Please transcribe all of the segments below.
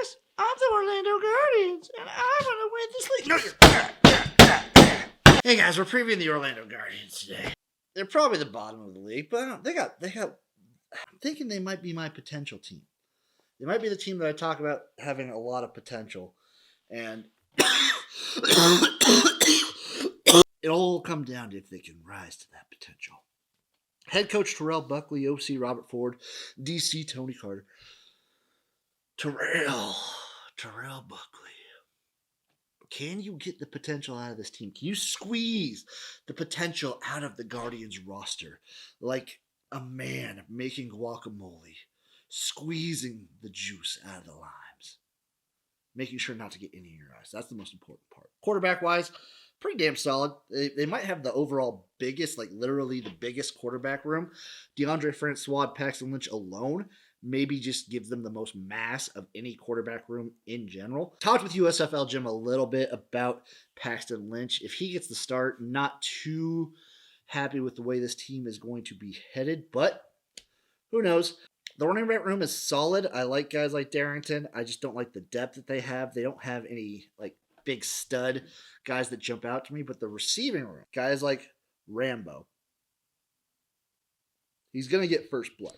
guys, I'm the Orlando Guardians, and I'm gonna win this league. No, you're. Hey guys, we're previewing the Orlando Guardians today. They're probably the bottom of the league, but they got. I'm thinking they might be my potential team. They might be the team that I talk about having a lot of potential, and it'll all come down to if they can rise to that potential. Head coach Terrell Buckley, OC Robert Ford, DC Tony Carter. Terrell Buckley. Can you get the potential out of this team? Can you squeeze the potential out of the Guardians roster like a man making guacamole, squeezing the juice out of the limes, making sure not to get any in your eyes? That's the most important part. Quarterback-wise, pretty damn solid. They might have the overall biggest, like literally the biggest quarterback room. DeAndre Francois, Paxton Lynch alone maybe just gives them the most mass of any quarterback room in general. Talked with XFL Jim a little bit about Paxton Lynch. If he gets the start, not too happy with the way this team is going to be headed, but who knows? The running back room is solid. I like guys like Darrington. I just don't like the depth that they have. They don't have any like big stud guys that jump out to me, but the receiving room, guys like Rambo, he's going to get first blood.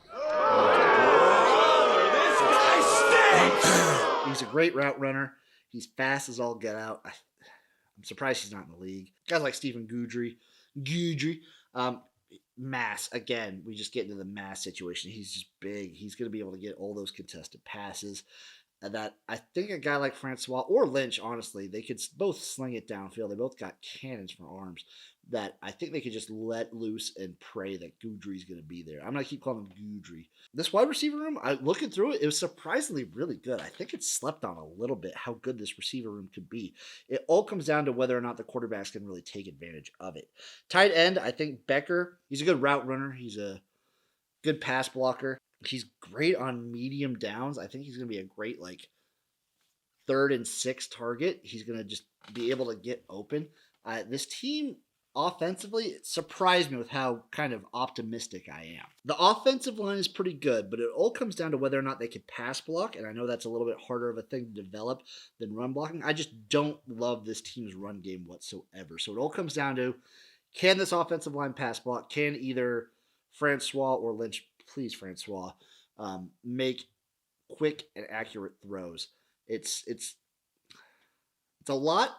He's a great route runner. He's fast as all get out. I'm surprised he's not in the league. Guys like Stephen Guidry, mass. Again, we just get into the mass situation. He's just big. He's going to be able to get all those contested passes. That I think a guy like Francois or Lynch, honestly, they could both sling it downfield. They both got cannons for arms that I think they could just let loose and pray that Guidry's going to be there. I'm going to keep calling him Guidry. This wide receiver room, looking through it, it was surprisingly really good. I think it's slept on a little bit how good this receiver room could be. It all comes down to whether or not the quarterbacks can really take advantage of it. Tight end, I think Becker, he's a good route runner. He's a good pass blocker. He's great on medium downs. I think he's going to be a great, like, 3rd and 6 target. He's going to just be able to get open. This team, offensively, surprised me with how kind of optimistic I am. The offensive line is pretty good, but it all comes down to whether or not they can pass block, and I know that's a little bit harder of a thing to develop than run blocking. I just don't love this team's run game whatsoever. So it all comes down to, can this offensive line pass block? Can either Francois or Lynch, please Francois, make quick and accurate throws? It's a lot,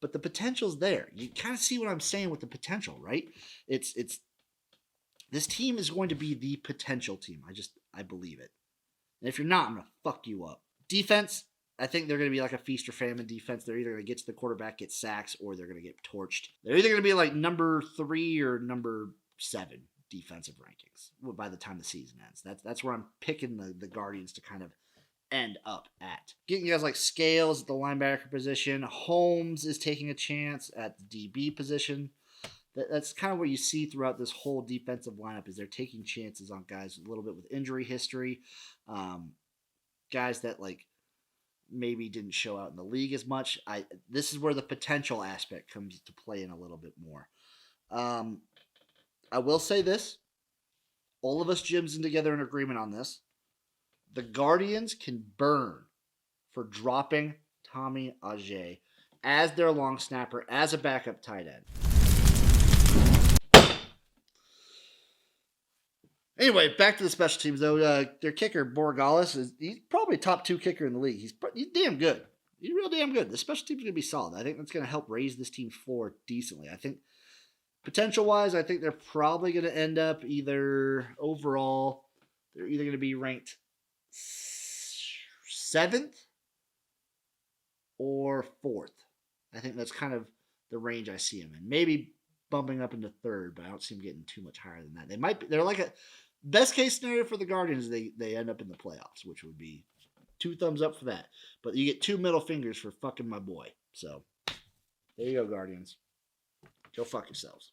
but the potential's there. You kind of see what I'm saying with the potential, right? It's this team is going to be the potential team. I believe it. And if you're not, I'm gonna fuck you up. Defense, I think they're going to be like a feast or famine defense. They're either going to get to the quarterback, get sacks, or they're going to get torched. They're either going to be like number 3 or number 7 defensive rankings by the time the season ends. That's where I'm picking the Guardians to kind of end up at. Getting guys like Scales at the linebacker position. Holmes is taking a chance at the DB position. That's kind of what you see throughout this whole defensive lineup, is they're taking chances on guys a little bit with injury history. Guys that like maybe didn't show out in the league as much. This is where the potential aspect comes to play in a little bit more. I will say this. All of us Jims in together in agreement on this. The Guardians can burn for dropping Tommy Ajay as their long snapper, as a backup tight end. Anyway, back to the special teams, though. Their kicker, Borgalis, he's probably top 2 kicker in the league. He's damn good. He's real damn good. The special team's going to be solid. I think that's going to help raise this team's floor decently. I think potential-wise, I think they're probably going to end up either overall, they're either going to be ranked 7th or 4th. I think that's kind of the range I see them in. Maybe bumping up into 3rd, but I don't see them getting too much higher than that. They're like a best case scenario for the Guardians. They end up in the playoffs, which would be 2 thumbs up for that. But you get 2 middle fingers for fucking my boy. So there you go, Guardians. Go fuck yourselves.